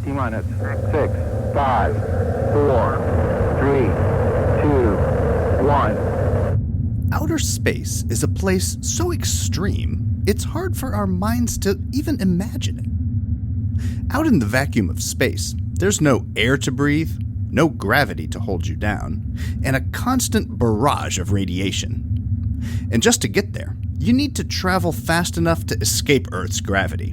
T-minus 6, 5, 4, 3, 2, 1. Outer space is a place so extreme, it's hard for our minds to even imagine it. Out in the vacuum of space, there's no air to breathe, no gravity to hold you down, and a constant barrage of radiation. And just to get there, you need to travel fast enough to escape Earth's gravity.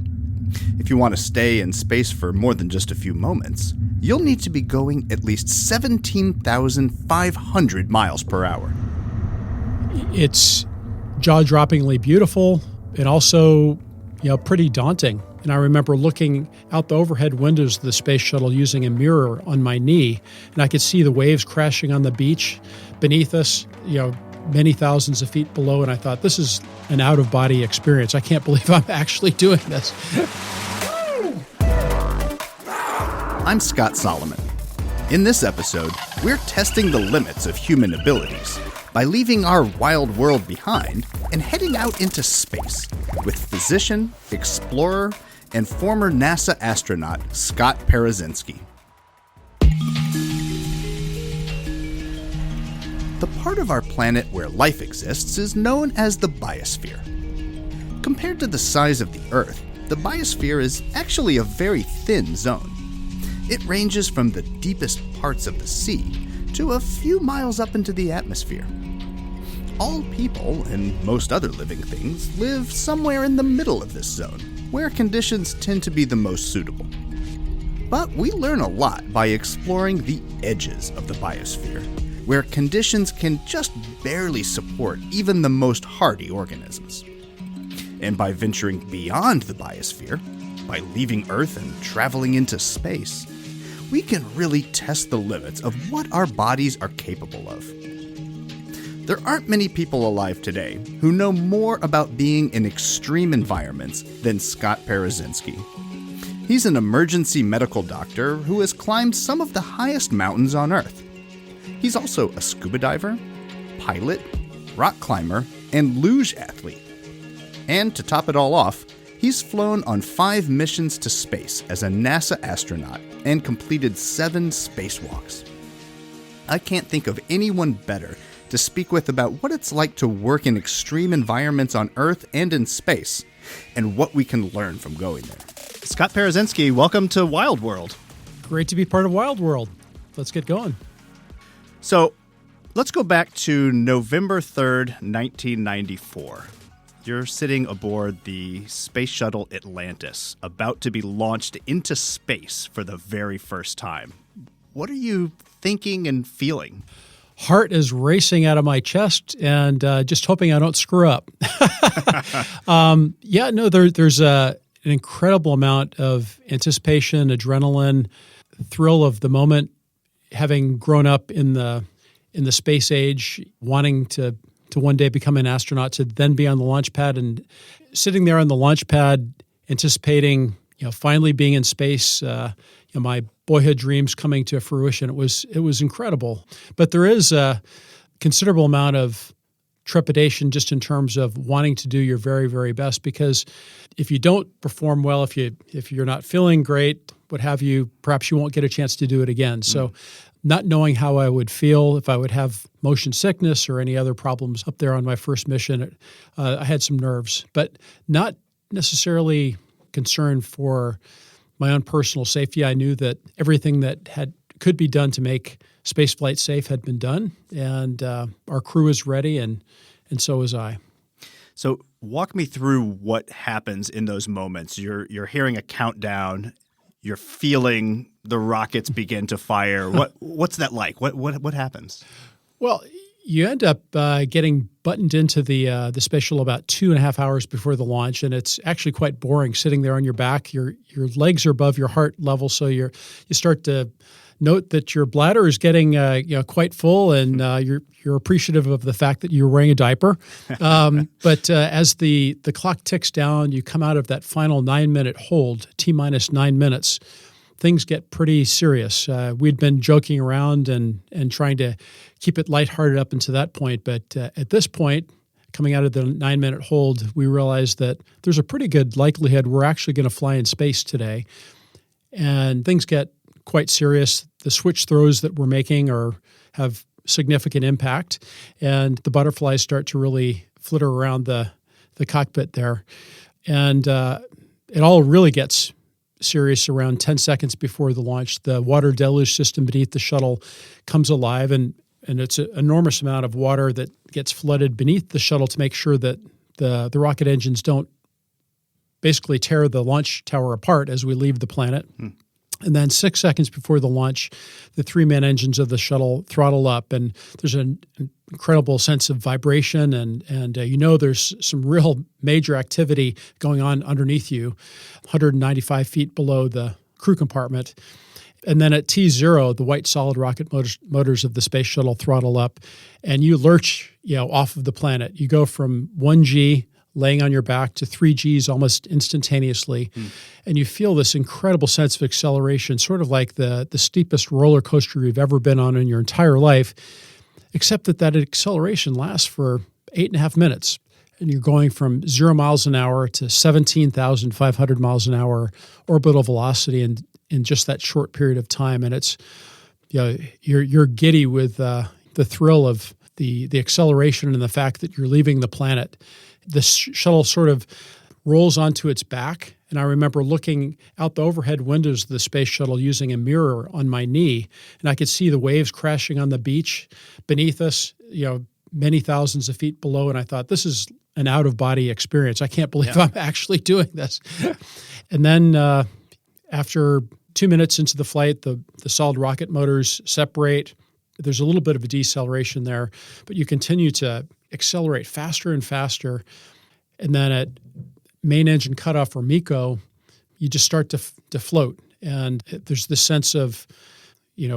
If you want to stay in space for more than just a few moments, you'll need to be going at least 17,500 miles per hour. It's jaw-droppingly beautiful and also, pretty daunting. And I remember looking out the overhead windows of the space shuttle using a mirror on my knee, and I could see the waves crashing on the beach beneath us, many thousands of feet below, and I thought, this is an out-of-body experience. I can't believe I'm actually doing this. I'm Scott Solomon. In this episode, we're testing the limits of human abilities by leaving our wild world behind and heading out into space with physician, explorer, and former NASA astronaut Scott Parazynski. The part of our planet where life exists is known as the biosphere. Compared to the size of the Earth, the biosphere is actually a very thin zone. It ranges from the deepest parts of the sea to a few miles up into the atmosphere. All people, and most other living things, live somewhere in the middle of this zone, where conditions tend to be the most suitable. But we learn a lot by exploring the edges of the biosphere, where conditions can just barely support even the most hardy organisms. And by venturing beyond the biosphere, by leaving Earth and traveling into space, we can really test the limits of what our bodies are capable of. There aren't many people alive today who know more about being in extreme environments than Scott Parazynski. He's an emergency medical doctor who has climbed some of the highest mountains on Earth. He's also a scuba diver, pilot, rock climber, and luge athlete. And to top it all off, he's flown on 5 missions to space as a NASA astronaut and completed 7 spacewalks. I can't think of anyone better to speak with about what it's like to work in extreme environments on Earth and in space, and what we can learn from going there. Scott Parazynski, welcome to Wild World. Great to be part of Wild World. Let's get going. So let's go back to November 3rd, 1994. You're sitting aboard the Space Shuttle Atlantis, about to be launched into space for the very first time. What are you thinking and feeling? Heart is racing out of my chest and just hoping I don't screw up. There's an incredible amount of anticipation, adrenaline, thrill of the moment, having grown up in the space age, wanting to one day become an astronaut, to then be on the launch pad and sitting there on the launch pad, anticipating, finally being in space, my boyhood dreams coming to fruition. It was incredible. But there is a considerable amount of trepidation just in terms of wanting to do your very, very best, because if you don't perform well, if you're not feeling great, what have you, perhaps you won't get a chance to do it again. So not knowing how I would feel, if I would have motion sickness or any other problems up there on my first mission, I had some nerves, but not necessarily concerned for my own personal safety. I knew that everything that could be done to make spaceflight safe had been done, and our crew is ready, and so was I. So walk me through what happens in those moments. You're hearing a countdown. You're feeling the rockets begin to fire. What's that like? What happens? Well, you end up getting buttoned into the space shuttle about 2.5 hours before the launch, and it's actually quite boring sitting there on your back. Your legs are above your heart level, so you start to note that your bladder is getting quite full, and you're appreciative of the fact that you're wearing a diaper. But as the clock ticks down, you come out of that final 9-minute hold, T-minus 9 minutes. Things get pretty serious. We'd been joking around and trying to keep it lighthearted up until that point. But at this point, coming out of the 9-minute hold, we realized that there's a pretty good likelihood we're actually going to fly in space today. and things get quite serious. The switch throws that we're making have significant impact, and the butterflies start to really flitter around the cockpit there. And it all really gets serious around 10 seconds before the launch. The water deluge system beneath the shuttle comes alive, and it's an enormous amount of water that gets flooded beneath the shuttle to make sure that the rocket engines don't basically tear the launch tower apart as we leave the planet. And then 6 seconds before the launch, the three-man engines of the shuttle throttle up, and there's an incredible sense of vibration, and there's some real major activity going on underneath you, 195 feet below the crew compartment. And then at T0, the white solid rocket motors of the space shuttle throttle up, and you lurch off of the planet. You go from 1G laying on your back to 3Gs almost instantaneously. And you feel this incredible sense of acceleration, sort of like the steepest roller coaster you've ever been on in your entire life, except that acceleration lasts for 8.5 minutes. And you're going from 0 miles an hour to 17,500 miles an hour orbital velocity in just that short period of time. And it's, you're giddy with the thrill of the acceleration and the fact that you're leaving the planet. The shuttle sort of rolls onto its back, and I remember looking out the overhead windows of the space shuttle using a mirror on my knee, and I could see the waves crashing on the beach beneath us, many thousands of feet below, and I thought, this is an out-of-body experience. I can't believe I'm actually doing this. And then after 2 minutes into the flight, the solid rocket motors separate. There's a little bit of a deceleration there, but you continue to accelerate faster and faster. And then at main engine cutoff, or MECO, you just start to float. And there's this sense of,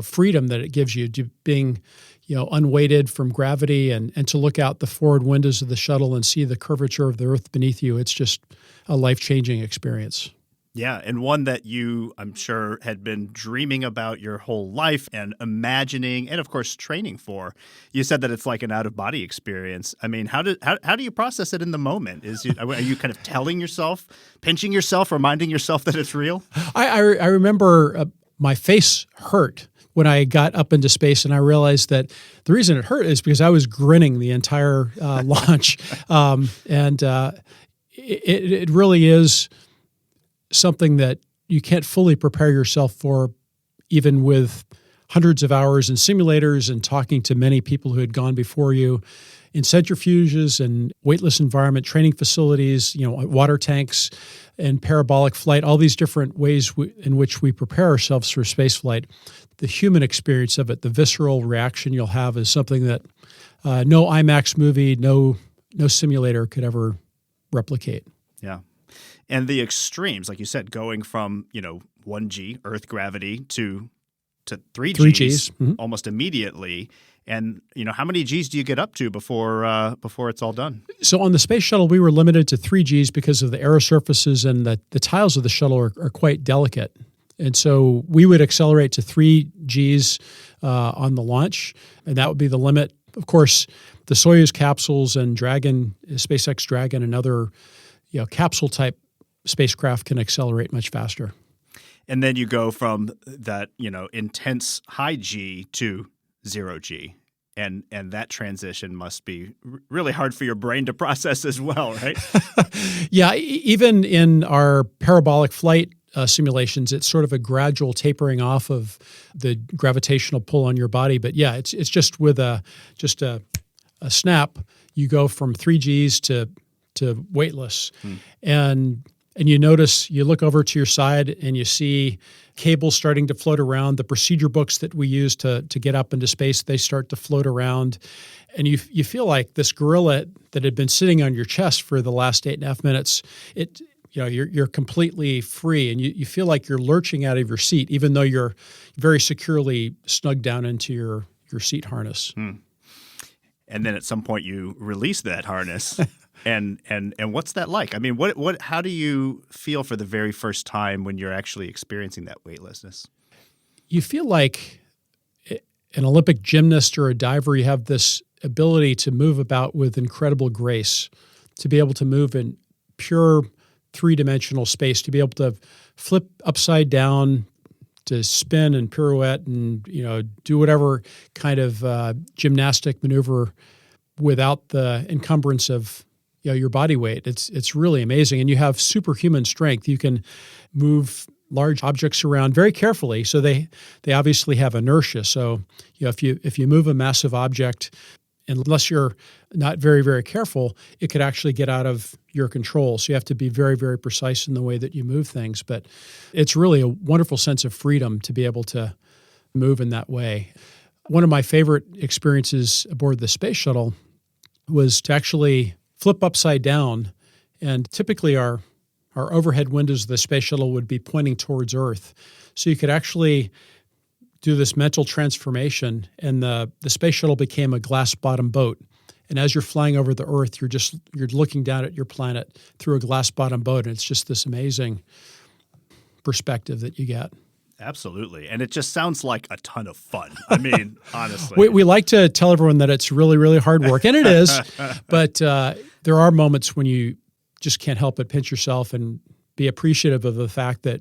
freedom that it gives you, to being, unweighted from gravity, and to look out the forward windows of the shuttle and see the curvature of the Earth beneath you. It's just a life-changing experience. Yeah, and one that you, I'm sure, had been dreaming about your whole life and imagining and, of course, training for. You said that it's like an out-of-body experience. I mean, how do you process it in the moment? Are you kind of telling yourself, pinching yourself, reminding yourself that it's real? I remember my face hurt when I got up into space, and I realized that the reason it hurt is because I was grinning the entire launch. It really is something that you can't fully prepare yourself for, even with hundreds of hours in simulators and talking to many people who had gone before you in centrifuges and weightless environment training facilities, water tanks and parabolic flight, all these different ways in which we prepare ourselves for space flight. The human experience of it, the visceral reaction you'll have, is something that no IMAX movie, no simulator could ever replicate. Yeah. And the extremes, like you said, going from, 1G, Earth gravity, to 3Gs almost immediately. And, how many Gs do you get up to before it's all done? So on the space shuttle, we were limited to 3Gs because of the aerosurfaces, and the tiles of the shuttle are quite delicate. And so we would accelerate to 3Gs on the launch, and that would be the limit. Of course, the Soyuz capsules and SpaceX Dragon and other capsule-type spacecraft can accelerate much faster. And then you go from that, intense high G to 0G. And that transition must be really hard for your brain to process as well, right? Yeah, even in our parabolic flight simulations, it's sort of a gradual tapering off of the gravitational pull on your body. But yeah, it's just with a snap, you go from 3Gs to weightless. And you notice, you look over to your side and you see cables starting to float around. The procedure books that we use to get up into space, they start to float around. And you feel like this gorilla that had been sitting on your chest for the last 8.5 minutes, you're completely free, and you feel like you're lurching out of your seat, even though you're very securely snugged down into your seat harness. And then at some point you release that harness. And what's that like? I mean, how do you feel for the very first time when you're actually experiencing that weightlessness? You feel like an Olympic gymnast or a diver. You have this ability to move about with incredible grace, to be able to move in pure three-dimensional space, to be able to flip upside down, to spin and pirouette and, do whatever kind of gymnastic maneuver without the encumbrance of your body weight. It's really amazing. And you have superhuman strength. You can move large objects around very carefully. So they obviously have inertia. So if you move a massive object, unless you're not very, very careful, it could actually get out of your control. So you have to be very, very precise in the way that you move things. But it's really a wonderful sense of freedom to be able to move in that way. One of my favorite experiences aboard the space shuttle was to actually flip upside down. And typically our overhead windows of the space shuttle would be pointing towards Earth. So you could actually do this mental transformation, and the space shuttle became a glass-bottom boat. And as you're flying over the Earth, you're looking down at your planet through a glass-bottom boat, and it's just this amazing perspective that you get. Absolutely. And it just sounds like a ton of fun. I mean, honestly. We like to tell everyone that it's really, really hard work, and it is. But there are moments when you just can't help but pinch yourself and be appreciative of the fact that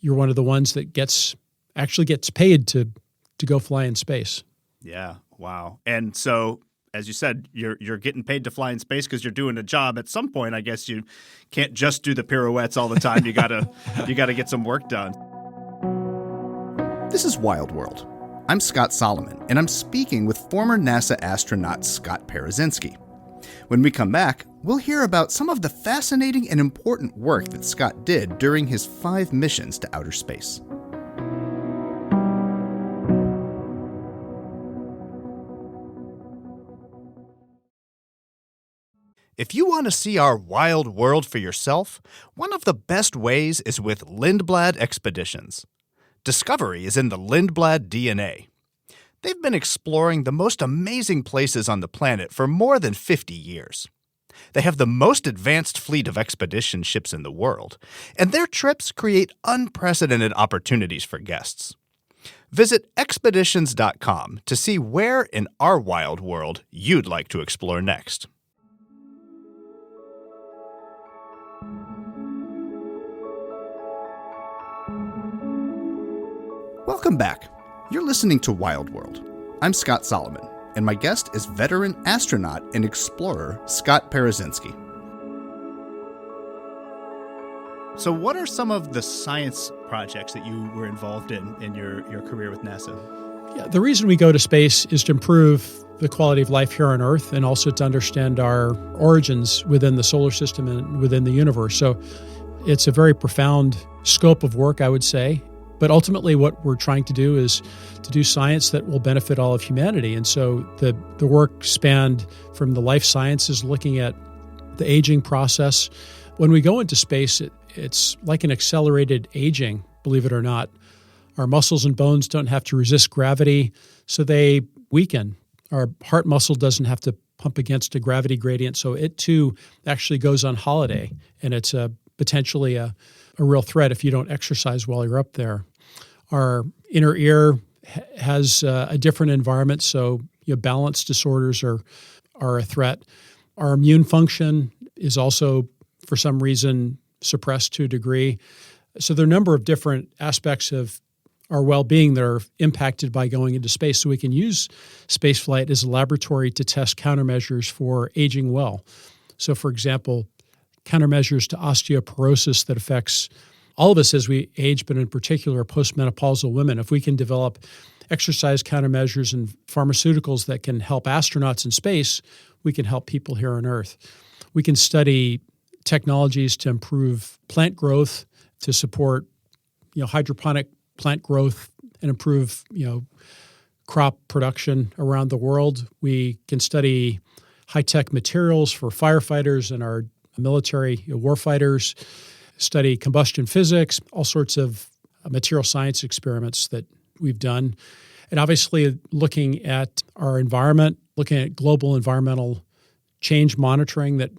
you're one of the ones that actually gets paid to go fly in space. Yeah. Wow. And so, as you said, you're getting paid to fly in space because you're doing a job. At some point, I guess you can't just do the pirouettes all the time. You gotta get some work done. This is Wild World. I'm Scott Solomon, and I'm speaking with former NASA astronaut Scott Parazynski. When we come back, we'll hear about some of the fascinating and important work that Scott did during his 5 missions to outer space. If you want to see our wild world for yourself, one of the best ways is with Lindblad Expeditions. Discovery is in the Lindblad DNA. They've been exploring the most amazing places on the planet for more than 50 years. They have the most advanced fleet of expedition ships in the world, and their trips create unprecedented opportunities for guests. Visit expeditions.com to see where in our wild world you'd like to explore next. Welcome back. You're listening to Wild World. I'm Scott Solomon, and my guest is veteran astronaut and explorer Scott Parazynski. So what are some of the science projects that you were involved in your career with NASA? Yeah, the reason we go to space is to improve the quality of life here on Earth and also to understand our origins within the solar system and within the universe. So it's a very profound scope of work, I would say. But ultimately, what we're trying to do is to do science that will benefit all of humanity. And so the work spanned from the life sciences, looking at the aging process. When we go into space, it's like an accelerated aging, believe it or not. Our muscles and bones don't have to resist gravity, so they weaken. Our heart muscle doesn't have to pump against a gravity gradient, so it too actually goes on holiday. And it's potentially a real threat if you don't exercise while you're up there. Our inner ear has a different environment, so balance disorders are a threat. Our immune function is also, for some reason, suppressed to a degree. So there are a number of different aspects of our well-being that are impacted by going into space. So we can use spaceflight as a laboratory to test countermeasures for aging well. So, for example, countermeasures to osteoporosis that affects all of us as we age, but in particular postmenopausal women. If we can develop exercise countermeasures and pharmaceuticals that can help astronauts in space, we can help people here on Earth. We can study technologies to improve plant growth, to support hydroponic plant growth and improve crop production around the world. We can study high-tech materials for firefighters and our military warfighters, study combustion physics, all sorts of material science experiments that we've done. And obviously looking at our environment, looking at global environmental change monitoring that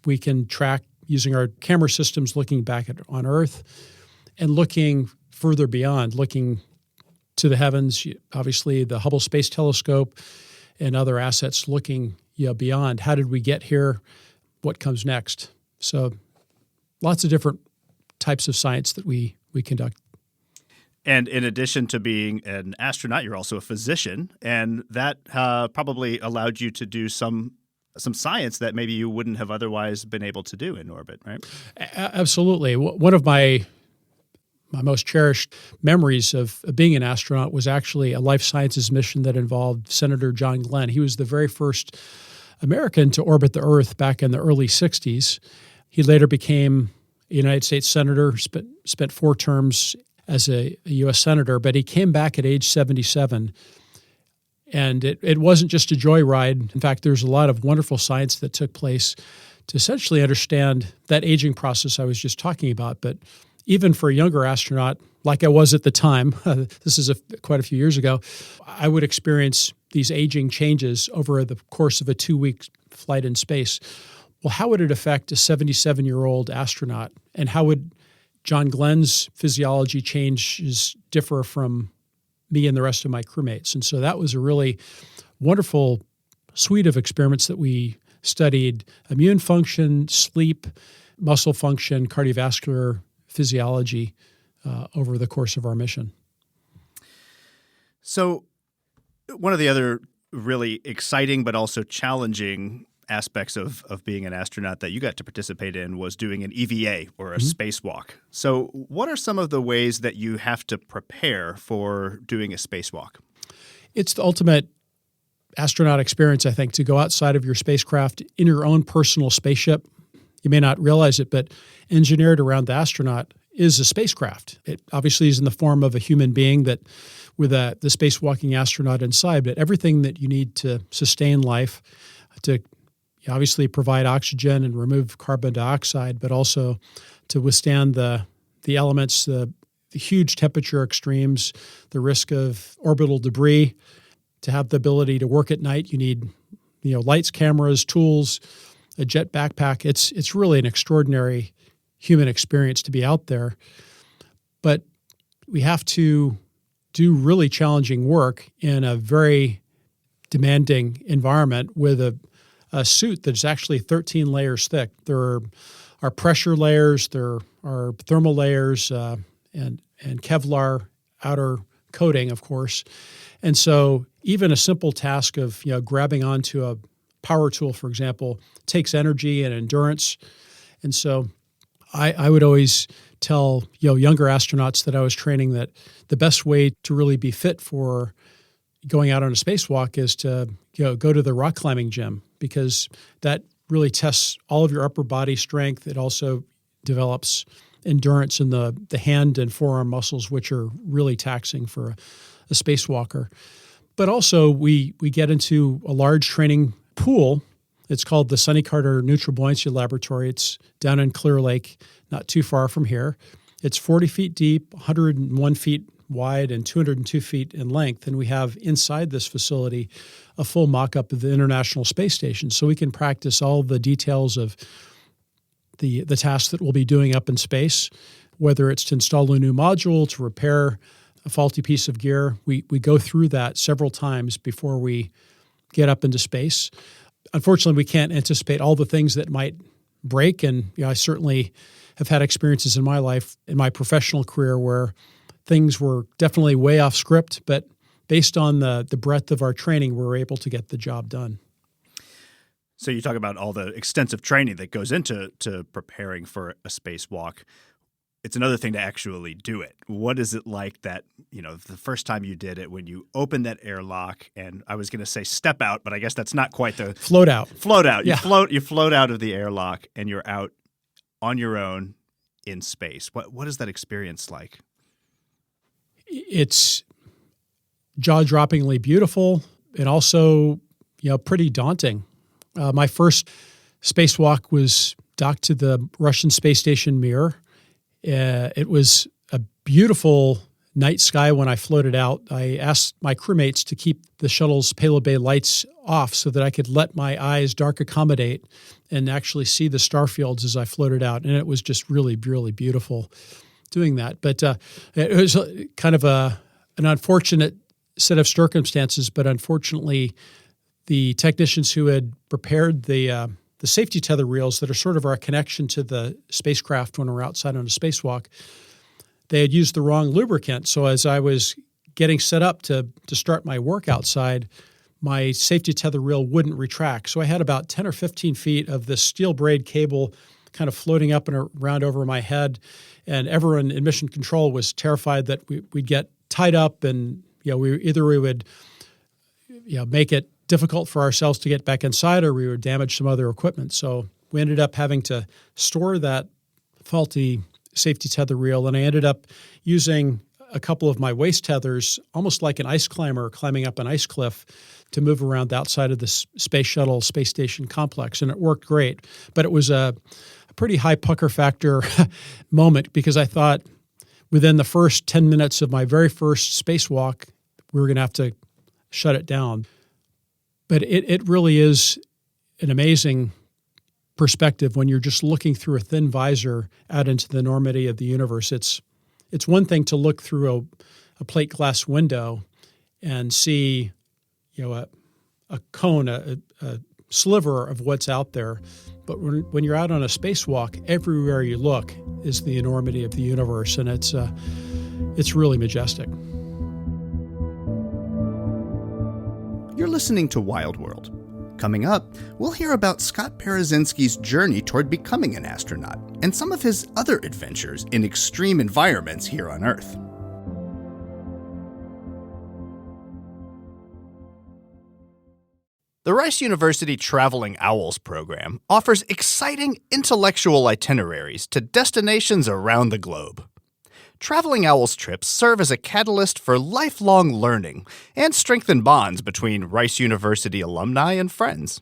we can track using our camera systems looking back on Earth, and looking further beyond, looking to the heavens, obviously the Hubble Space Telescope and other assets looking beyond. How did we get here? What comes next? So lots of different types of science that we conduct. And in addition to being an astronaut, you're also a physician, and that probably allowed you to do some science that maybe you wouldn't have otherwise been able to do in orbit, right? Absolutely. One of my most cherished memories of being an astronaut was actually a life sciences mission that involved Senator John Glenn. He was the very first American to orbit the Earth back in the early 60s. He later became a United States Senator, spent 4 terms as a U.S. Senator, but he came back at age 77. And it wasn't just a joyride. In fact, there's a lot of wonderful science that took place to essentially understand that aging process I was just talking about. But even for a younger astronaut, like I was at the time, this is quite a few years ago, I would experience these aging changes over the course of a 2-week flight in space. Well, how would it affect a 77-year-old astronaut? And how would John Glenn's physiology changes differ from me and the rest of my crewmates? And so that was a really wonderful suite of experiments that we studied: immune function, sleep, muscle function, cardiovascular physiology over the course of our mission. So one of the other really exciting but also challenging aspects of being an astronaut that you got to participate in was doing an EVA, or a spacewalk. So what are some of the ways that you have to prepare for doing a spacewalk? It's the ultimate astronaut experience, I think, to go outside of your spacecraft in your own personal spaceship. You may not realize it, but engineered around the astronaut is a spacecraft. It obviously is in the form of a human being that with the spacewalking astronaut inside, but everything that you need to sustain life, to obviously provide oxygen and remove carbon dioxide, but also to withstand the elements, the huge temperature extremes, the risk of orbital debris. To have the ability to work at night, you need lights, cameras, tools, a jet backpack. It's really an extraordinary human experience to be out there. But we have to do really challenging work in a very demanding environment with a suit that's actually 13 layers thick. There are pressure layers, there are thermal layers, and Kevlar outer coating, of course. And so even a simple task of grabbing onto a power tool, for example, takes energy and endurance. And so I would always tell younger astronauts that I was training that the best way to really be fit for going out on a spacewalk is to go to the rock climbing gym, because that really tests all of your upper body strength. It also develops endurance in the hand and forearm muscles, which are really taxing for a spacewalker. But also we get into a large training pool. It's called the Sonny Carter Neutral Buoyancy Laboratory. It's down in Clear Lake, not too far from here. It's 40 feet deep, 101 feet wide, and 202 feet in length. And we have inside this facility a full mock-up of the International Space Station. So we can practice all the details of the tasks that we'll be doing up in space, whether it's to install a new module, to repair a faulty piece of gear. We go through that several times before we get up into space. Unfortunately, we can't anticipate all the things that might break. And I certainly have had experiences in my life, in my professional career, where things were definitely way off script, but based on the breadth of our training, we were able to get the job done. So you talk about all the extensive training that goes into preparing for a spacewalk. It's another thing to actually do it. What is it like that, the first time you did it, when you open that airlock, and I was going to say step out, but I guess that's not quite the float out. Float out. Yeah. You float out of the airlock and you're out on your own in space. What is that experience like? It's jaw-droppingly beautiful and also, pretty daunting. My first spacewalk was docked to the Russian space station Mir. It was a beautiful night sky when I floated out. I asked my crewmates to keep the shuttle's payload bay lights off so that I could let my eyes dark accommodate and actually see the star fields as I floated out. And it was just really, really beautiful doing that. But it was kind of an unfortunate set of circumstances, but unfortunately, the technicians who had prepared the the safety tether reels that are sort of our connection to the spacecraft when we're outside on a spacewalk, they had used the wrong lubricant. So as I was getting set up to start my work outside, my safety tether reel wouldn't retract. So I had about 10 or 15 feet of this steel braid cable kind of floating up and around over my head. And everyone in mission control was terrified that we'd get tied up and we would make it difficult for ourselves to get back inside, or we would damage some other equipment. So we ended up having to store that faulty safety tether reel, and I ended up using a couple of my waist tethers, almost like an ice climber climbing up an ice cliff, to move around the outside of the space shuttle space station complex, and it worked great. But it was a pretty high pucker factor moment, because I thought within the first 10 minutes of my very first spacewalk, we were going to have to shut it down. But it really is an amazing perspective when you're just looking through a thin visor out into the enormity of the universe. It's one thing to look through a plate glass window and see, a cone, a sliver of what's out there. But when you're out on a spacewalk, everywhere you look is the enormity of the universe, and it's really majestic. You're listening to Wild World. Coming up, we'll hear about Scott Parazynski's journey toward becoming an astronaut and some of his other adventures in extreme environments here on Earth. The Rice University Traveling Owls program offers exciting intellectual itineraries to destinations around the globe. Traveling Owls trips serve as a catalyst for lifelong learning and strengthen bonds between Rice University alumni and friends.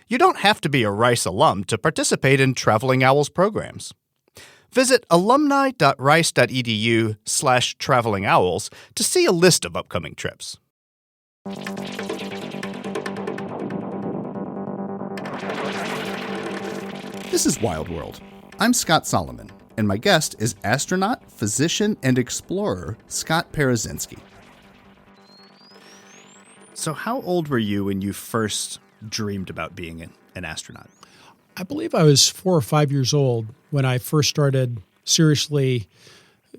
You don't have to be a Rice alum to participate in Traveling Owls programs. Visit alumni.rice.edu/travelingowls to see a list of upcoming trips. This is Wild World. I'm Scott Solomon, and my guest is astronaut, physician, and explorer Scott Parazynski. So how old were you when you first dreamed about being an astronaut? I believe I was 4 or 5 years old when I first started seriously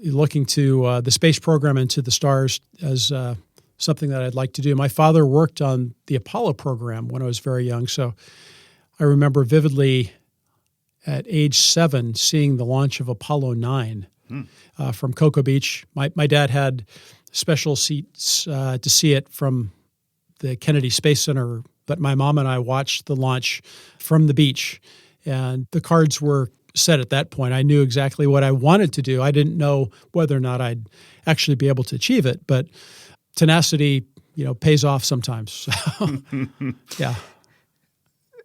looking to the space program and to the stars as something that I'd like to do. My father worked on the Apollo program when I was very young, so I remember vividly at age 7 seeing the launch of Apollo 9 from Cocoa Beach. My dad had special seats to see it from the Kennedy Space Center, but my mom and I watched the launch from the beach, and the cards were set at that point. I knew exactly what I wanted to do. I didn't know whether or not I'd actually be able to achieve it, but tenacity, pays off sometimes. Yeah.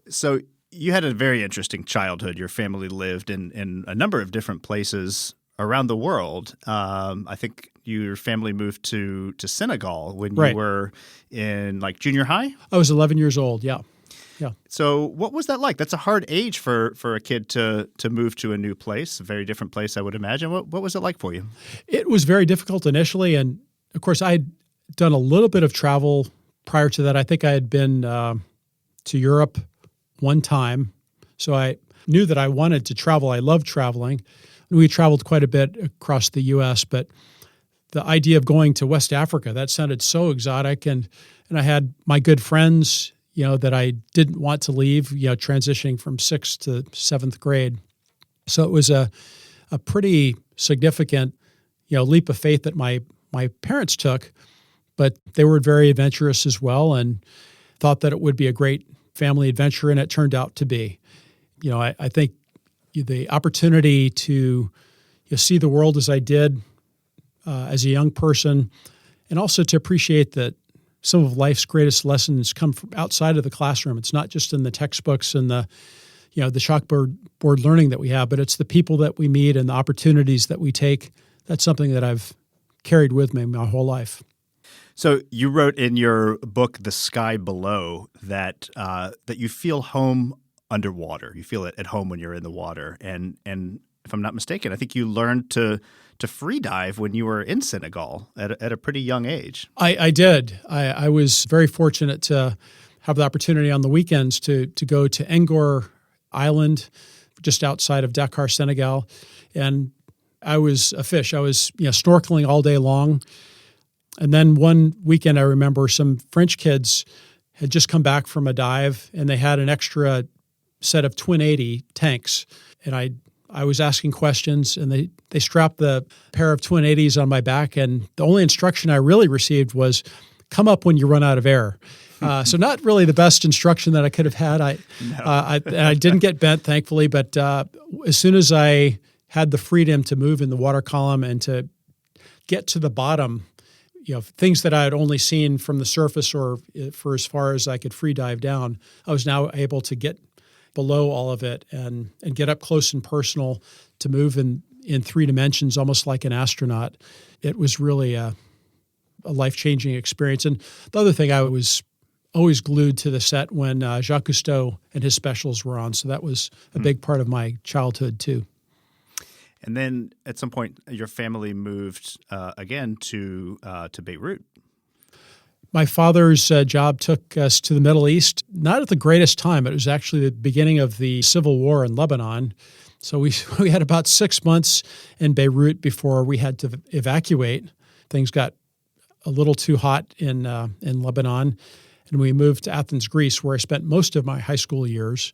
So you had a very interesting childhood. Your family lived in a number of different places around the world. I think your family moved to Senegal when you were in junior high? I was 11 years old, yeah. Yeah. So what was that like? That's a hard age for a kid to move to a new place, a very different place, I would imagine. What was it like for you? It was very difficult initially, and of course I'd done a little bit of travel prior to that. I think I had been to Europe one time, so I knew that I wanted to travel. I loved traveling. We traveled quite a bit across the U.S., but the idea of going to West Africa, that sounded so exotic, and I had my good friends, that I didn't want to leave, transitioning from 6th to 7th grade. So it was a pretty significant, leap of faith that my parents took, but they were very adventurous as well and thought that it would be a great family adventure, and it turned out to be. I think the opportunity to see the world as I did as a young person, and also to appreciate that some of life's greatest lessons come from outside of the classroom. It's not just in the textbooks and the chalkboard learning that we have, but it's the people that we meet and the opportunities that we take. That's something that I've carried with me my whole life. So you wrote in your book, The Sky Below, that you feel home underwater. You feel it at home when you're in the water. And if I'm not mistaken, I think you learned to free dive when you were in Senegal at a pretty young age. I did. I was very fortunate to have the opportunity on the weekends to go to Ngor island just outside of Dakar, Senegal. And I was a fish. I was snorkeling all day long. And then one weekend, I remember some French kids had just come back from a dive, and they had an extra set of Twin 80 tanks. And I was asking questions, and they strapped the pair of Twin 80s on my back. And the only instruction I really received was, come up when you run out of air. So not really the best instruction that I could have had. I didn't get bent, thankfully, but as soon as I had the freedom to move in the water column and to get to the bottom, things that I had only seen from the surface or for as far as I could free dive down, I was now able to get below all of it and get up close and personal to move in 3 dimensions, almost like an astronaut. It was really a life-changing experience. And the other thing, I was always glued to the set when Jacques Cousteau and his specials were on. So that was a big part of my childhood too. And then at some point, your family moved again to Beirut. My father's job took us to the Middle East, not at the greatest time. It was actually the beginning of the civil war in Lebanon. So we had about 6 months in Beirut before we had to evacuate. Things got a little too hot in Lebanon, and we moved to Athens, Greece, where I spent most of my high school years,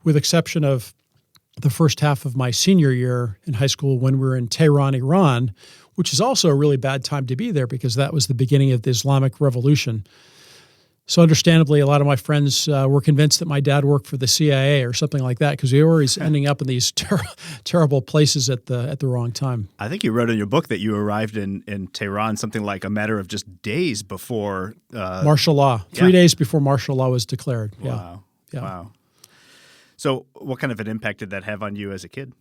with exception of the first half of my senior year in high school when we were in Tehran, Iran, which is also a really bad time to be there because that was the beginning of the Islamic Revolution. So understandably, a lot of my friends were convinced that my dad worked for the CIA or something like that because we were always ending up in these terrible places at the wrong time. I think you wrote in your book that you arrived in Tehran something like a matter of just days before martial law. 3 days before martial law was declared. Wow. Yeah. Wow. So what kind of an impact did that have on you as a kid?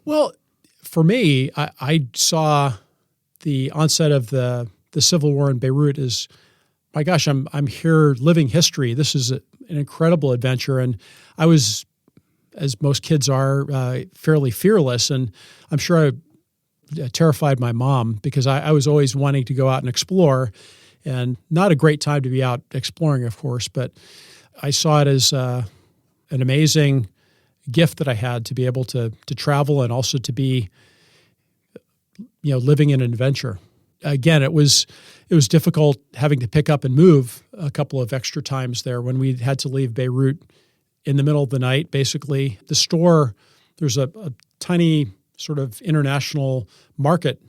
Well, for me, I saw the onset of the civil war in Beirut as, my gosh, I'm here living history. This is an incredible adventure. And I was, as most kids are, fairly fearless. And I'm sure I terrified my mom because I was always wanting to go out and explore. And not a great time to be out exploring, of course, but I saw it as an amazing gift that I had to be able to travel and also to be, living in an adventure. Again, it was difficult having to pick up and move a couple of extra times there when we had to leave Beirut in the middle of the night. Basically, the store, there's a tiny sort of international market,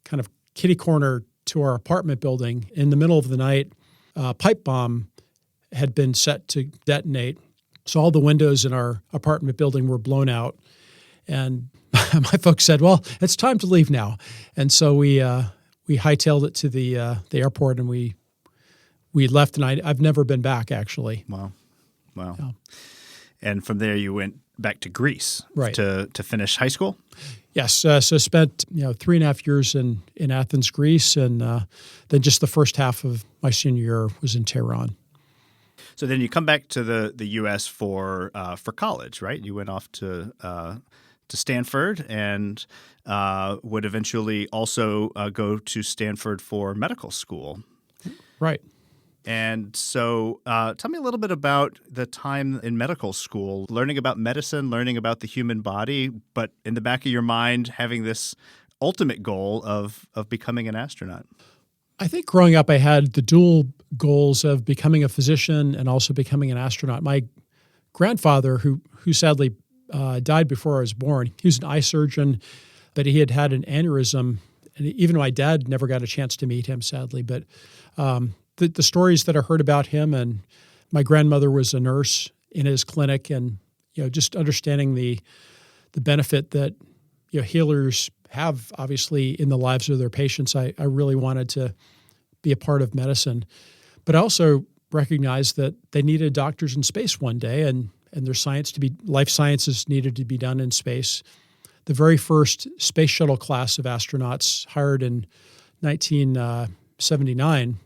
kind of kitty corner to our apartment building. In the middle of the night, a pipe bomb had been set to detonate. So all the windows in our apartment building were blown out. And my folks said, well, it's time to leave now. And so we hightailed it to the airport, and we left, and I've never been back, actually. Wow. Yeah. And from there you went back to Greece right. to finish high school? Yes. So spent 3.5 years in Athens, Greece, and then just the first half of my senior year was in Tehran. So then you come back to the U.S. for college, right? You went off to Stanford and would eventually also go to Stanford for medical school. Right. And so tell me a little bit about the time in medical school, learning about medicine, learning about the human body, but in the back of your mind having this ultimate goal of becoming an astronaut. I think growing up I had the dual goals of becoming a physician and also becoming an astronaut. My grandfather, who sadly died before I was born, he was an eye surgeon, but he had an aneurysm. And even my dad never got a chance to meet him, sadly. But the stories that I heard about him, and my grandmother was a nurse in his clinic, and just understanding the benefit that healers have, obviously, in the lives of their patients, I really wanted to be a part of medicine. But I also recognized that they needed doctors in space one day, and their life sciences needed to be done in space. The very first space shuttle class of astronauts hired in 1979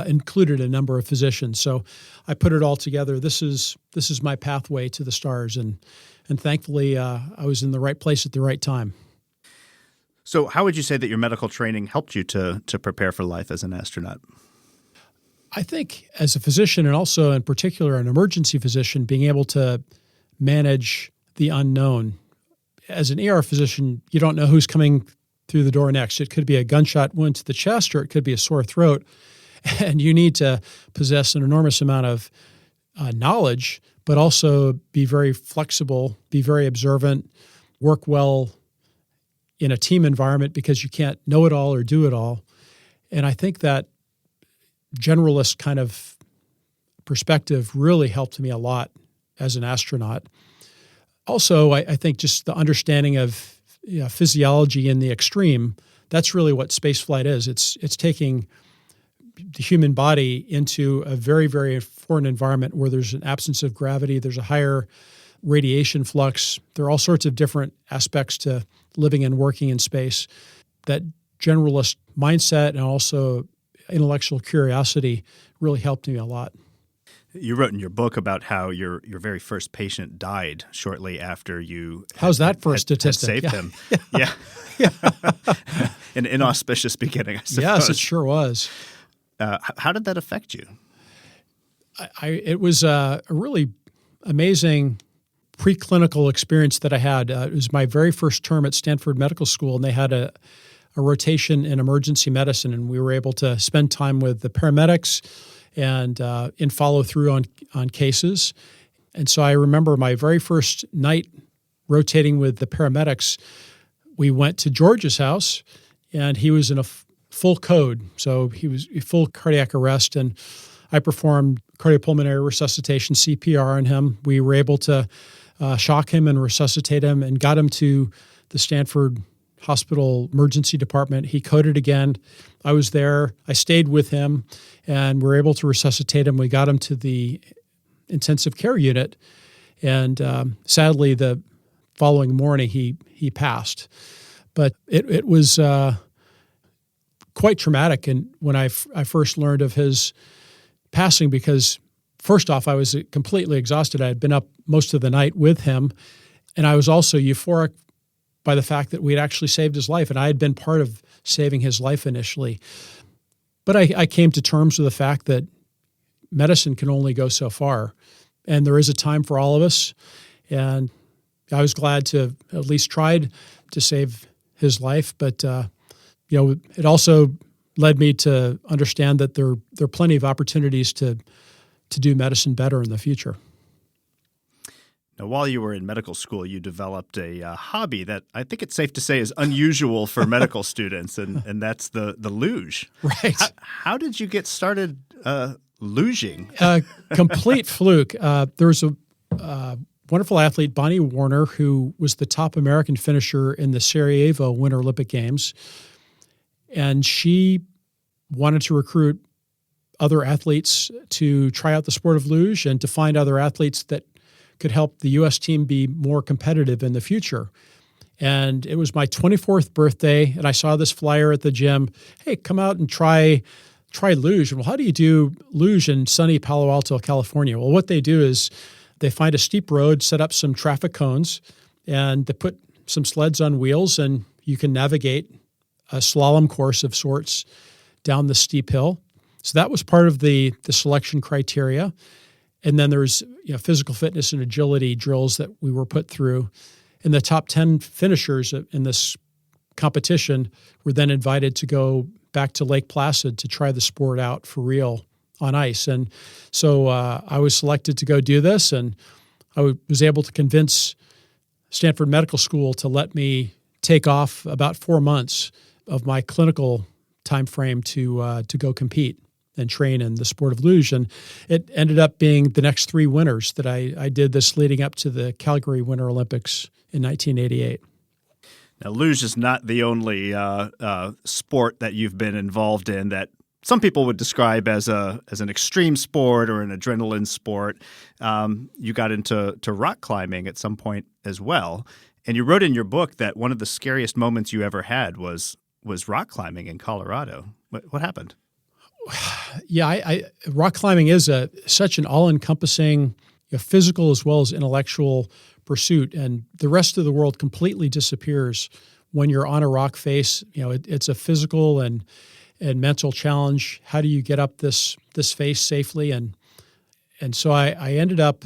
included a number of physicians. So I put it all together. This is my pathway to the stars, and thankfully I was in the right place at the right time. So how would you say that your medical training helped you to prepare for life as an astronaut? I think as a physician, and also in particular an emergency physician, being able to manage the unknown. As an ER physician, you don't know who's coming through the door next. It could be a gunshot wound to the chest, or it could be a sore throat. And you need to possess an enormous amount of knowledge, but also be very flexible, be very observant, work well in a team environment because you can't know it all or do it all. And I think that generalist kind of perspective really helped me a lot as an astronaut. Also, I think just the understanding of physiology in the extreme, that's really what spaceflight is. It's taking the human body into a very, very foreign environment where there's an absence of gravity, there's a higher radiation flux. There are all sorts of different aspects to living and working in space. That generalist mindset and also intellectual curiosity really helped me a lot. You wrote in your book about how your very first patient died shortly after you How's that for a statistic? Saved him. Yeah. An inauspicious beginning, I suppose. Yes, it sure was. How did that affect you? It was a really amazing preclinical experience that I had. It was my very first term at Stanford Medical School, and they had a rotation in emergency medicine, and we were able to spend time with the paramedics and in follow through on cases. And so I remember my very first night rotating with the paramedics. We went to George's house, and he was in a full code. So he was full cardiac arrest, and I performed cardiopulmonary resuscitation, CPR on him. We were able to shock him and resuscitate him and got him to the Stanford Hospital emergency department. He coded again. I was there. I stayed with him, and we were able to resuscitate him. We got him to the intensive care unit, and sadly, the following morning, he passed. But it was quite traumatic, and when I first learned of his passing, because first off, I was completely exhausted. I had been up most of the night with him, and I was also euphoric by the fact that we had actually saved his life, and I had been part of saving his life initially. But I came to terms with the fact that medicine can only go so far, and there is a time for all of us, and I was glad to at least tried to save his life, but it also led me to understand that there are plenty of opportunities to do medicine better in the future. Now, while you were in medical school, you developed a hobby that I think it's safe to say is unusual for medical students, and that's the luge. Right. How did you get started luging? Complete fluke. There was a wonderful athlete, Bonnie Warner, who was the top American finisher in the Sarajevo Winter Olympic Games, and she wanted to recruit other athletes to try out the sport of luge and to find other athletes that could help the U.S. team be more competitive in the future. And it was my 24th birthday, and I saw this flyer at the gym. Hey, come out and try luge. Well, how do you do luge in sunny Palo Alto, California? Well, what they do is they find a steep road, set up some traffic cones, and they put some sleds on wheels, and you can navigate a slalom course of sorts down the steep hill. So that was part of the selection criteria. And then there's physical fitness and agility drills that we were put through. And the top 10 finishers in this competition were then invited to go back to Lake Placid to try the sport out for real on ice. And so I was selected to go do this, and I was able to convince Stanford Medical School to let me take off about 4 months of my clinical time frame to go compete and train in the sport of luge. And it ended up being the next 3 winters that I did this leading up to the Calgary Winter Olympics in 1988. Now, luge is not the only sport that you've been involved in that some people would describe as an extreme sport or an adrenaline sport. You got into rock climbing at some point as well. And you wrote in your book that one of the scariest moments you ever had was rock climbing in Colorado. What happened? Yeah, rock climbing is such an all-encompassing physical as well as intellectual pursuit, and the rest of the world completely disappears when you're on a rock face. It's a physical and mental challenge. How do you get up this face safely? And so I ended up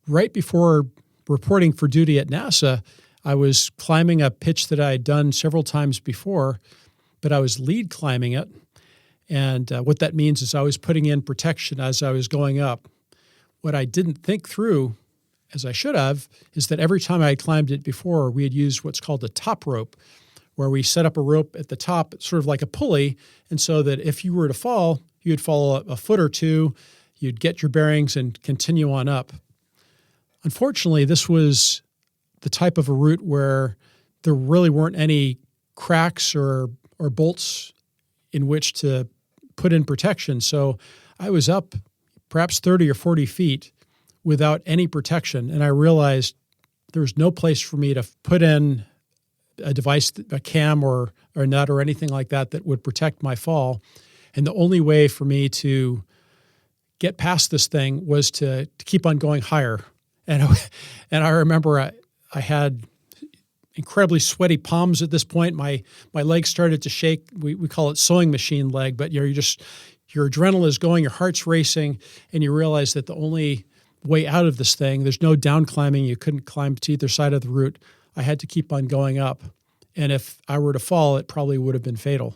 right before reporting for duty at NASA, I was climbing a pitch that I had done several times before, but I was lead climbing it. And what that means is I was putting in protection as I was going up. What I didn't think through, as I should have, is that every time I had climbed it before, we had used what's called a top rope, where we set up a rope at the top, sort of like a pulley, and so that if you were to fall, you'd fall a foot or two, you'd get your bearings and continue on up. Unfortunately, this was the type of a route where there really weren't any cracks or bolts in which to put in protection. So I was up perhaps 30 or 40 feet without any protection, and I realized there was no place for me to put in a device, a cam or a nut or anything like that would protect my fall. And the only way for me to get past this thing was to keep on going higher. And I remember I had incredibly sweaty palms at this point. My legs started to shake. We call it sewing machine leg, but your adrenaline is going, your heart's racing, and you realize that the only way out of this thing, there's no down climbing. You couldn't climb to either side of the route. I had to keep on going up. And if I were to fall, it probably would have been fatal.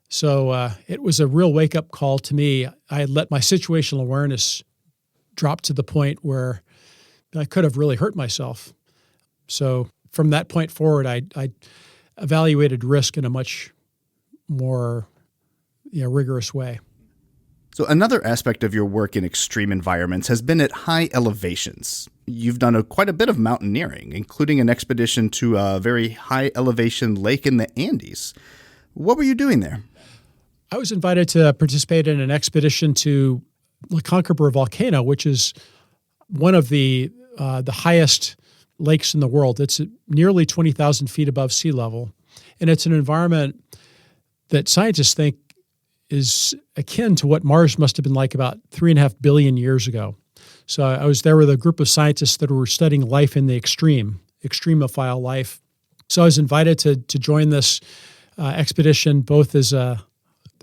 So it was a real wake-up call to me. I had let my situational awareness drop to the point where I could have really hurt myself. So from that point forward, I evaluated risk in a much more rigorous way. So another aspect of your work in extreme environments has been at high elevations. You've done quite a bit of mountaineering, including an expedition to a very high elevation lake in the Andes. What were you doing there? I was invited to participate in an expedition to La Conquebra volcano, which is one of the highest lakes in the world. It's nearly 20,000 feet above sea level. And it's an environment that scientists think is akin to what Mars must have been like about 3.5 billion years ago. So I was there with a group of scientists that were studying life in the extremophile life. So I was invited to join this expedition both as an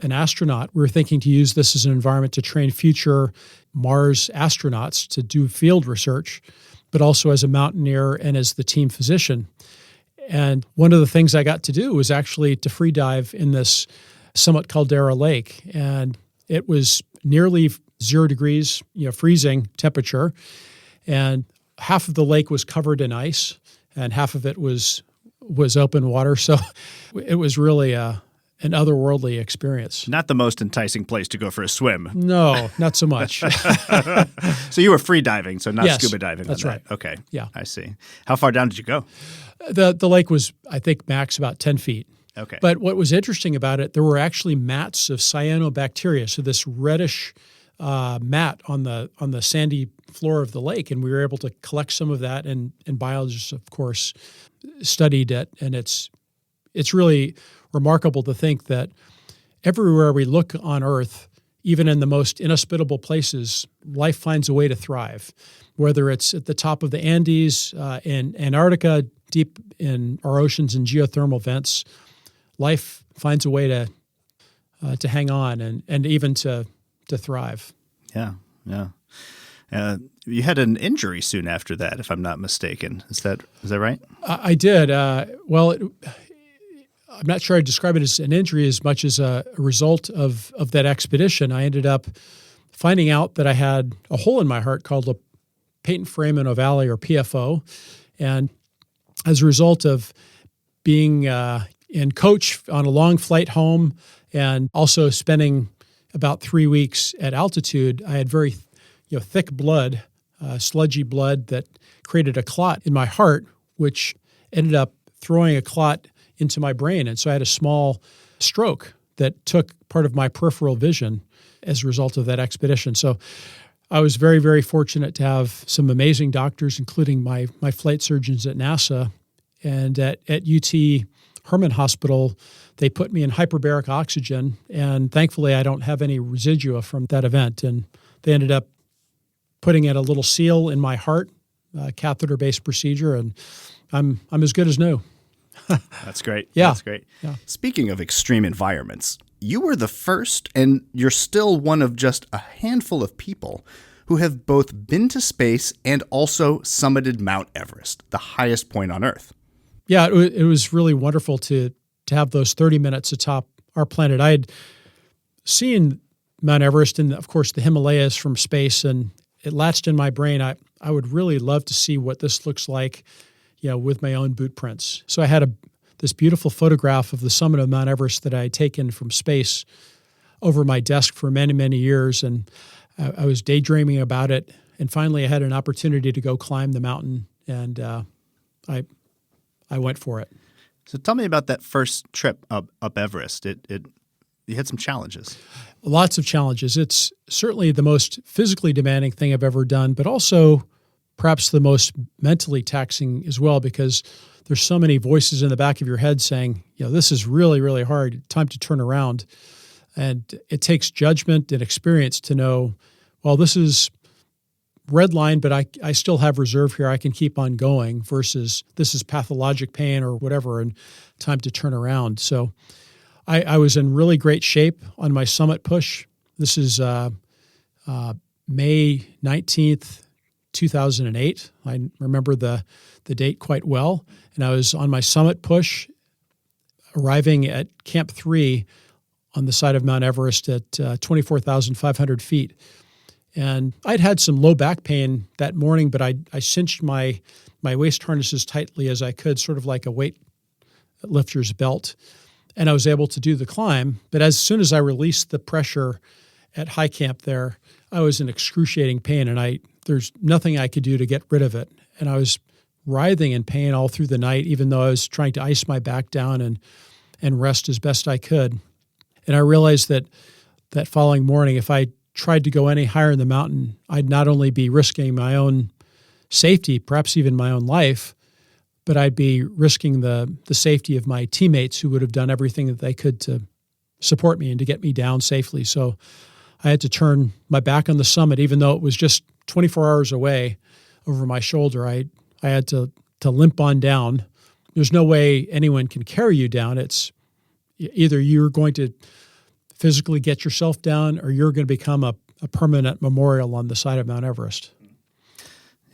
astronaut. We were thinking to use this as an environment to train future Mars astronauts to do field research, but also as a mountaineer and as the team physician. And one of the things I got to do was actually to free dive in this Summit Caldera Lake. And it was nearly 0 degrees, freezing temperature. And half of the lake was covered in ice and half of it was open water. So it was really an otherworldly experience. Not the most enticing place to go for a swim. No, not so much. So you were free diving, so not Yes, scuba diving. that's on right. That. Okay. Yeah. I see. How far down did you go? The lake was, I think, max about 10 feet. Okay. But what was interesting about it, there were actually mats of cyanobacteria, so this reddish mat on the sandy floor of the lake, and we were able to collect some of that, and biologists, of course, studied it, and it's really remarkable to think that everywhere we look on Earth, even in the most inhospitable places, life finds a way to thrive, whether it's at the top of the Andes, in Antarctica, deep in our oceans and geothermal vents. Life finds a way to hang on and even to thrive. Yeah. You had an injury soon after that, if I'm not mistaken. Is that right? I did. I'm not sure I'd describe it as an injury as much as a result of that expedition. I ended up finding out that I had a hole in my heart called a patent foramen ovale, or PFO. And as a result of being in coach on a long flight home and also spending about 3 weeks at altitude, I had very thick blood, sludgy blood that created a clot in my heart, which ended up throwing a clot into my brain. And so I had a small stroke that took part of my peripheral vision as a result of that expedition. So I was very, very fortunate to have some amazing doctors, including my flight surgeons at NASA. And at UT Herman Hospital, they put me in hyperbaric oxygen. And thankfully, I don't have any residua from that event. And they ended up putting in a little seal in my heart, catheter-based procedure, and I'm as good as new. That's great. Yeah. That's great. Yeah. Speaking of extreme environments, you were the first, and you're still one of just a handful of people who have both been to space and also summited Mount Everest, the highest point on Earth. Yeah, it was really wonderful to have those 30 minutes atop our planet. I had seen Mount Everest and, of course, the Himalayas from space, and it latched in my brain. I would really love to see what this looks like, with my own boot prints. So I had this beautiful photograph of the summit of Mount Everest that I had taken from space over my desk for many, many years, and I was daydreaming about it. And finally, I had an opportunity to go climb the mountain, and I went for it. So tell me about that first trip up Everest. You had some challenges. Lots of challenges. It's certainly the most physically demanding thing I've ever done, but also perhaps the most mentally taxing as well, because there's so many voices in the back of your head saying, this is really, really hard. Time to turn around. And it takes judgment and experience to know, well, this is red line, but I still have reserve here. I can keep on going versus this is pathologic pain or whatever, and time to turn around. So I was in really great shape on my summit push. This is May 19th, 2008. I remember the date quite well. And I was on my summit push, arriving at Camp 3 on the side of Mount Everest at 24,500 feet. And I'd had some low back pain that morning, but I cinched my waist harness as tightly as I could, sort of like a weightlifter's belt. And I was able to do the climb. But as soon as I released the pressure at high camp there, I was in excruciating pain, and there's nothing I could do to get rid of it. And I was writhing in pain all through the night, even though I was trying to ice my back down and rest as best I could. And I realized that following morning, if I tried to go any higher in the mountain, I'd not only be risking my own safety, perhaps even my own life, but I'd be risking the safety of my teammates who would have done everything that they could to support me and to get me down safely. So I had to turn my back on the summit, even though it was just 24 hours away over my shoulder. I had to limp on down. There's no way anyone can carry you down. It's either you're going to physically get yourself down or you're going to become a permanent memorial on the side of Mount Everest.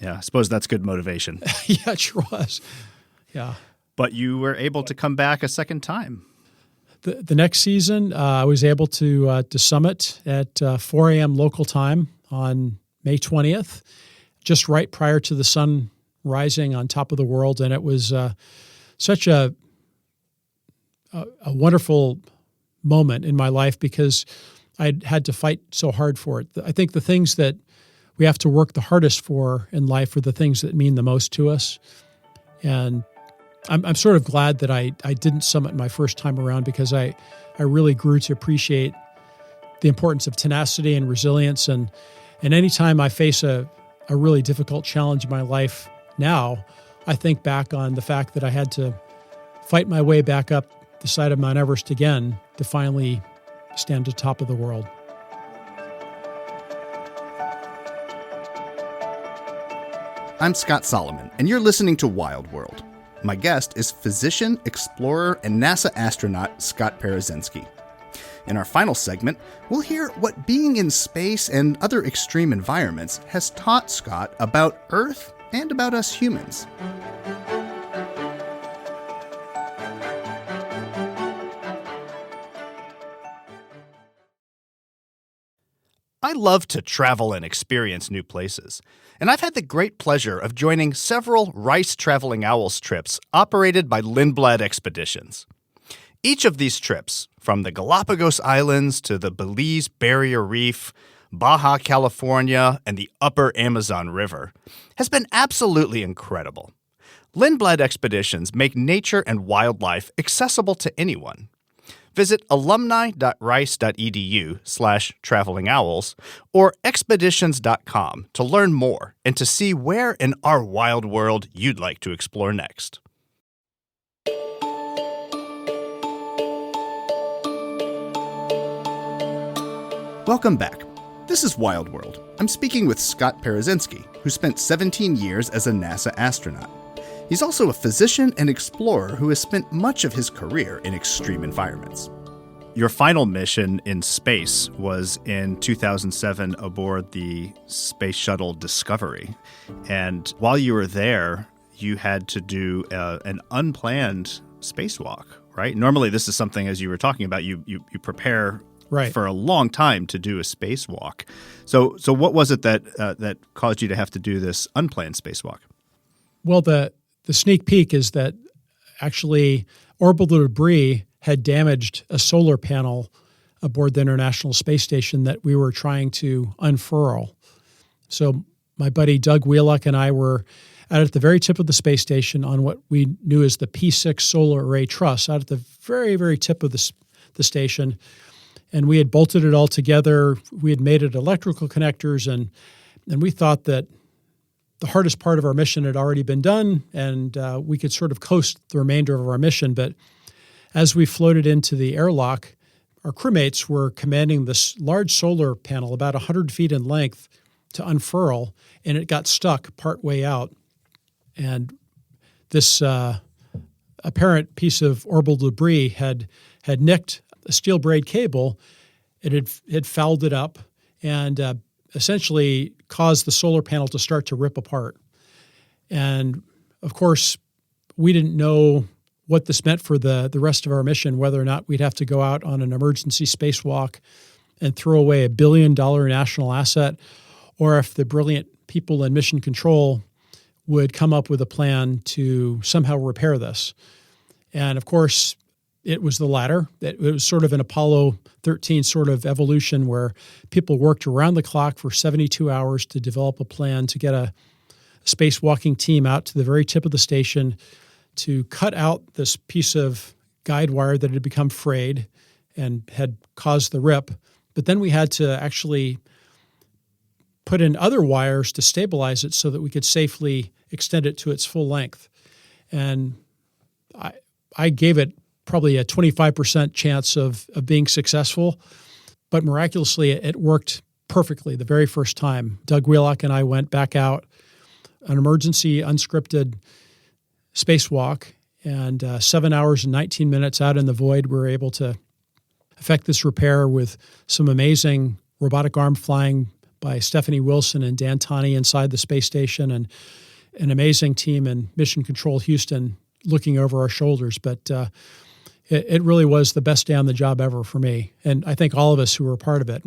Yeah, I suppose that's good motivation. Yeah, it sure was. Yeah. But you were able to come back a second time. The next season, I was able to summit at 4 a.m. local time on May 20th, just right prior to the sun rising on top of the world. And it was such a wonderful moment in my life because I'd had to fight so hard for it. I think the things that we have to work the hardest for in life are the things that mean the most to us. And I'm sort of glad that I didn't summit my first time around because I really grew to appreciate the importance of tenacity and resilience. And anytime I face a really difficult challenge in my life now, I think back on the fact that I had to fight my way back up the side of Mount Everest again to finally stand at the top of the world. I'm Scott Solomon, and you're listening to Wild World. My guest is physician, explorer, and NASA astronaut Scott Parazynski. In our final segment, we'll hear what being in space and other extreme environments has taught Scott about Earth and about us humans. I love to travel and experience new places, and I've had the great pleasure of joining several Rice Traveling Owls trips operated by Lindblad Expeditions. Each of these trips, from the Galapagos Islands to the Belize Barrier Reef, Baja California, and the Upper Amazon River, has been absolutely incredible. Lindblad Expeditions make nature and wildlife accessible to anyone. Visit alumni.rice.edu/travelingowls or expeditions.com to learn more and to see where in our wild world you'd like to explore next. Welcome back. This is Wild World. I'm speaking with Scott Parazynski, who spent 17 years as a NASA astronaut. He's also a physician and explorer who has spent much of his career in extreme environments. Your final mission in space was in 2007 aboard the Space Shuttle Discovery. And while you were there, you had to do an unplanned spacewalk, right? Normally, this is something, as you were talking about, you prepare for a long time to do a spacewalk. So what was it that caused you to have to do this unplanned spacewalk? Well, the sneak peek is that actually orbital debris had damaged a solar panel aboard the International Space Station that we were trying to unfurl. So my buddy Doug Wheelock and I were out at the very tip of the space station on what we knew as the P6 solar array truss, out at the very, very tip of the station. And we had bolted it all together. We had made it electrical connectors, and we thought that the hardest part of our mission had already been done, and we could sort of coast the remainder of our mission. But as we floated into the airlock, our crewmates were commanding this large solar panel about 100 feet in length to unfurl, and it got stuck partway out. And this apparent piece of orbital debris had nicked a steel braid cable. It had fouled it up and essentially caused the solar panel to start to rip apart. And of course, we didn't know what this meant for the rest of our mission, whether or not we'd have to go out on an emergency spacewalk and throw away $1 billion national asset, or if the brilliant people in mission control would come up with a plan to somehow repair this. And of course, it was the latter. It was sort of an Apollo 13 sort of evolution where people worked around the clock for 72 hours to develop a plan to get a spacewalking team out to the very tip of the station to cut out this piece of guide wire that had become frayed and had caused the rip. But then we had to actually put in other wires to stabilize it so that we could safely extend it to its full length. And I gave it probably a 25% chance of being successful, but miraculously it worked perfectly the very first time. Doug Wheelock and I went back out, an emergency unscripted spacewalk, and 7 hours and 19 minutes out in the void, we were able to effect this repair with some amazing robotic arm flying by Stephanie Wilson and Dan Tani inside the space station, and an amazing team in Mission Control Houston looking over our shoulders. But it really was the best day on the job ever for me. And I think all of us who were a part of it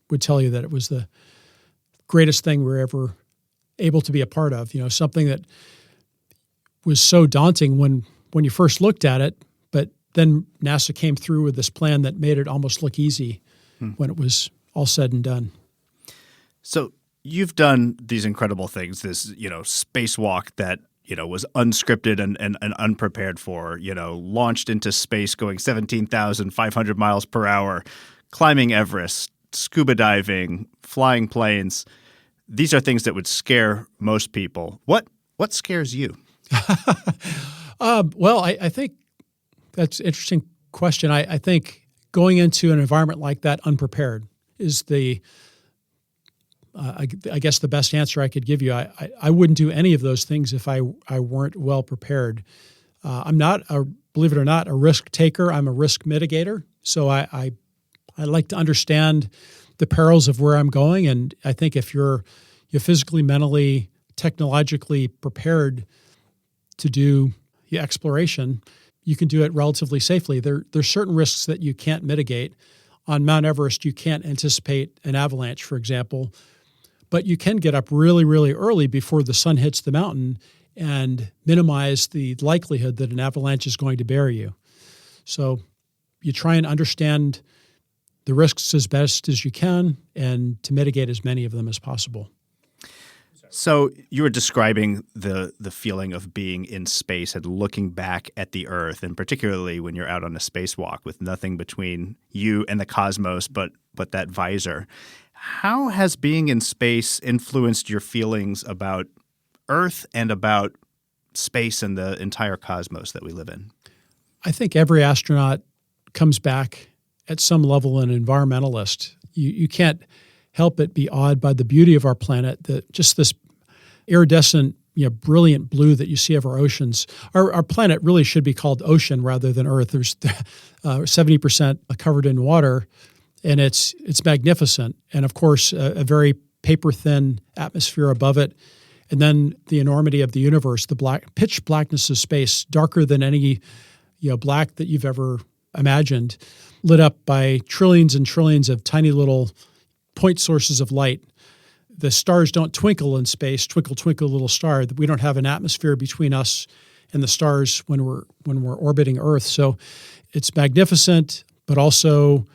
would tell you that it was the greatest thing we were ever able to be a part of. You know, something that was so daunting when you first looked at it, but then NASA came through with this plan that made it almost look easy when it was all said and done. So you've done these incredible things, this, spacewalk that, was unscripted and unprepared for, launched into space going 17,500 miles per hour, climbing Everest, scuba diving, flying planes. These are things that would scare most people. What scares you? Well, I think that's an interesting question. I think going into an environment like that unprepared is I guess the best answer I could give you. I wouldn't do any of those things if I weren't well prepared. I'm not, believe it or not, a risk taker. I'm a risk mitigator. So I like to understand the perils of where I'm going. And I think if you're physically, mentally, technologically prepared to do the exploration, you can do it relatively safely. There's certain risks that you can't mitigate. On Mount Everest, you can't anticipate an avalanche, for example, but you can get up really, really early before the sun hits the mountain and minimize the likelihood that an avalanche is going to bury you. So you try and understand the risks as best as you can and to mitigate as many of them as possible. So you were describing the feeling of being in space and looking back at the Earth, and particularly when you're out on a spacewalk with nothing between you and the cosmos but that visor. How has being in space influenced your feelings about Earth and about space and the entire cosmos that we live in? I think every astronaut comes back at some level an environmentalist. You can't help but be awed by the beauty of our planet, just this iridescent brilliant blue that you see of our oceans. Our planet really should be called ocean rather than Earth. There's 70% covered in water, and it's magnificent. And of course, a very paper-thin atmosphere above it. And then the enormity of the universe, the pitch blackness of space, darker than any black that you've ever imagined, lit up by trillions and trillions of tiny little point sources of light. The stars don't twinkle in space, twinkle, twinkle, little star. We don't have an atmosphere between us and the stars when we're orbiting Earth. So it's magnificent, but also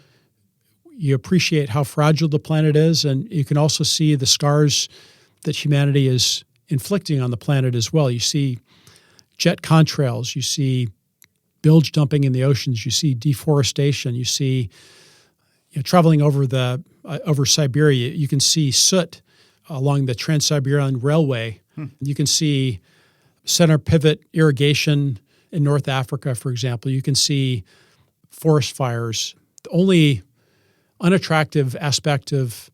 you appreciate how fragile the planet is, and you can also see the scars that humanity is inflicting on the planet as well. You see jet contrails, you see bilge dumping in the oceans, you see deforestation, you see traveling over Siberia, you can see soot along the Trans-Siberian Railway. You can see center pivot irrigation in North Africa, for example. You can see forest fires. The only unattractive aspect of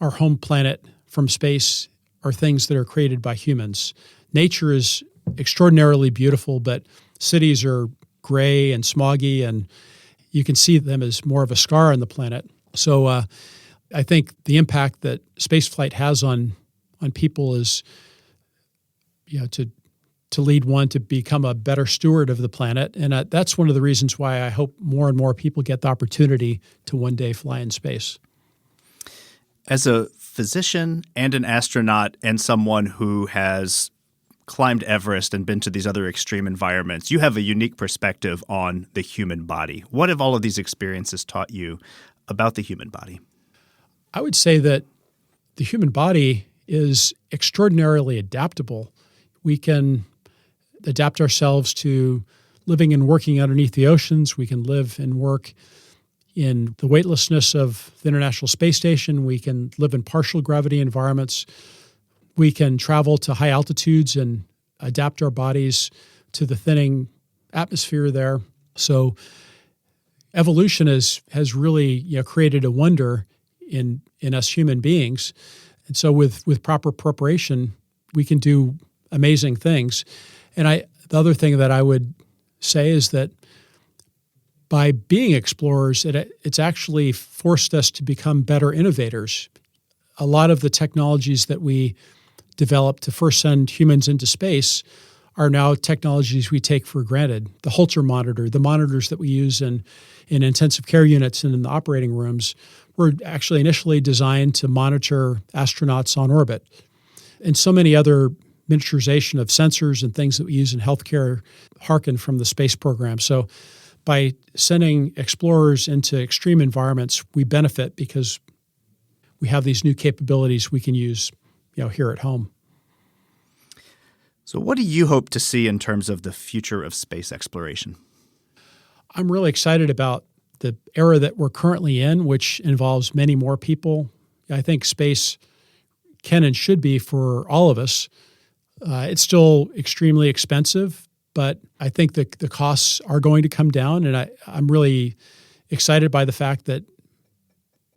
our home planet from space are things that are created by humans. Nature is extraordinarily beautiful, but cities are gray and smoggy, and you can see them as more of a scar on the planet. So I think the impact that spaceflight has on people is, to lead one to become a better steward of the planet. And that's one of the reasons why I hope more and more people get the opportunity to one day fly in space. As a physician and an astronaut and someone who has climbed Everest and been to these other extreme environments, you have a unique perspective on the human body. What have all of these experiences taught you about the human body? I would say that the human body is extraordinarily adaptable. We can adapt ourselves to living and working underneath the oceans. We can live and work in the weightlessness of the International Space Station. We can live in partial gravity environments. We can travel to high altitudes and adapt our bodies to the thinning atmosphere there. So evolution has really created a wonder in us human beings. And so with proper preparation, we can do amazing things. And the other thing that I would say is that by being explorers, it's actually forced us to become better innovators. A lot of the technologies that we developed to first send humans into space are now technologies we take for granted. The Holter monitor, the monitors that we use in intensive care units and in the operating rooms, were actually initially designed to monitor astronauts on orbit. And so many other miniaturization of sensors and things that we use in healthcare hearken from the space program. So by sending explorers into extreme environments, we benefit because we have these new capabilities we can use here at home. So what do you hope to see in terms of the future of space exploration? I'm really excited about the era that we're currently in, which involves many more people. I think space can and should be for all of us. It's still extremely expensive, but I think the costs are going to come down, and I'm really excited by the fact that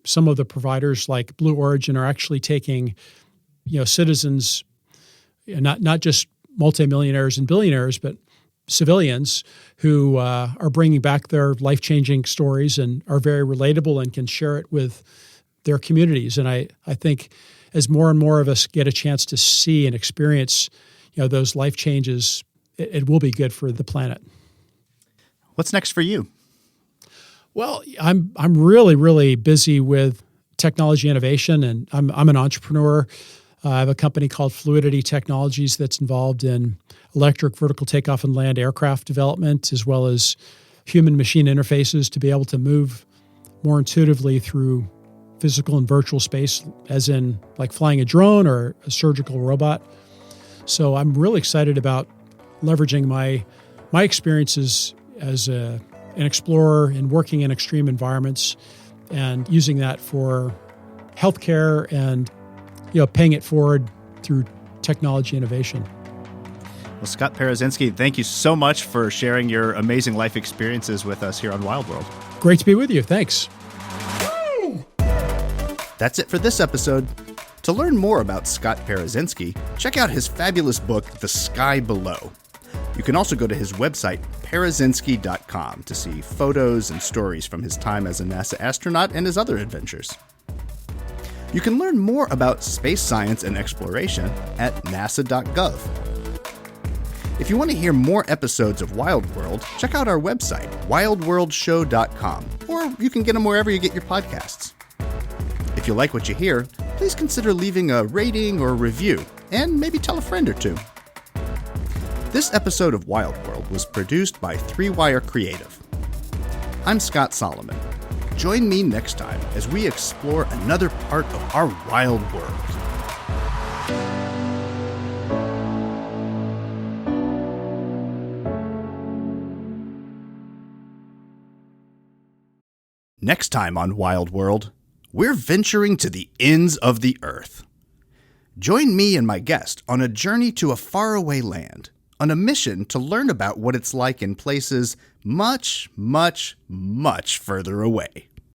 some of the providers like Blue Origin are actually taking citizens, not just multimillionaires and billionaires, but civilians who are bringing back their life-changing stories and are very relatable and can share it with their communities. And I think as more and more of us get a chance to see and experience those life changes, it will be good for the planet. What's next for you? Well, I'm really, really busy with technology innovation, and I'm an entrepreneur. I have a company called Fluidity Technologies that's involved in electric vertical takeoff and land aircraft development, as well as human-machine interfaces to be able to move more intuitively through physical and virtual space, as in like flying a drone or a surgical robot. So I'm really excited about leveraging my experiences as an explorer and working in extreme environments and using that for healthcare and paying it forward through technology innovation. Well, Scott Parazynski, thank you so much for sharing your amazing life experiences with us here on Wild World. Great to be with you. Thanks. That's it for this episode. To To learn more about Scott Parazynski, check out his fabulous book, The Sky Below. You can also go to his website, parazynski.com, to see photos and stories from his time as a NASA astronaut and his other adventures. You can learn more about space science and exploration at nasa.gov. If you want to hear more episodes of Wild World, check out our website, wildworldshow.com, or you can get them wherever you get your podcasts. If you like what you hear, please consider leaving a rating or review, and maybe tell a friend or two. This episode of Wild World was produced by 3Wire Creative. I'm Scott Solomon. Join me next time as we explore another part of our wild world. Next time on Wild World, we're venturing to the ends of the earth. Join me and my guest on a journey to a faraway land, on a mission to learn about what it's like in places much, much, much further away.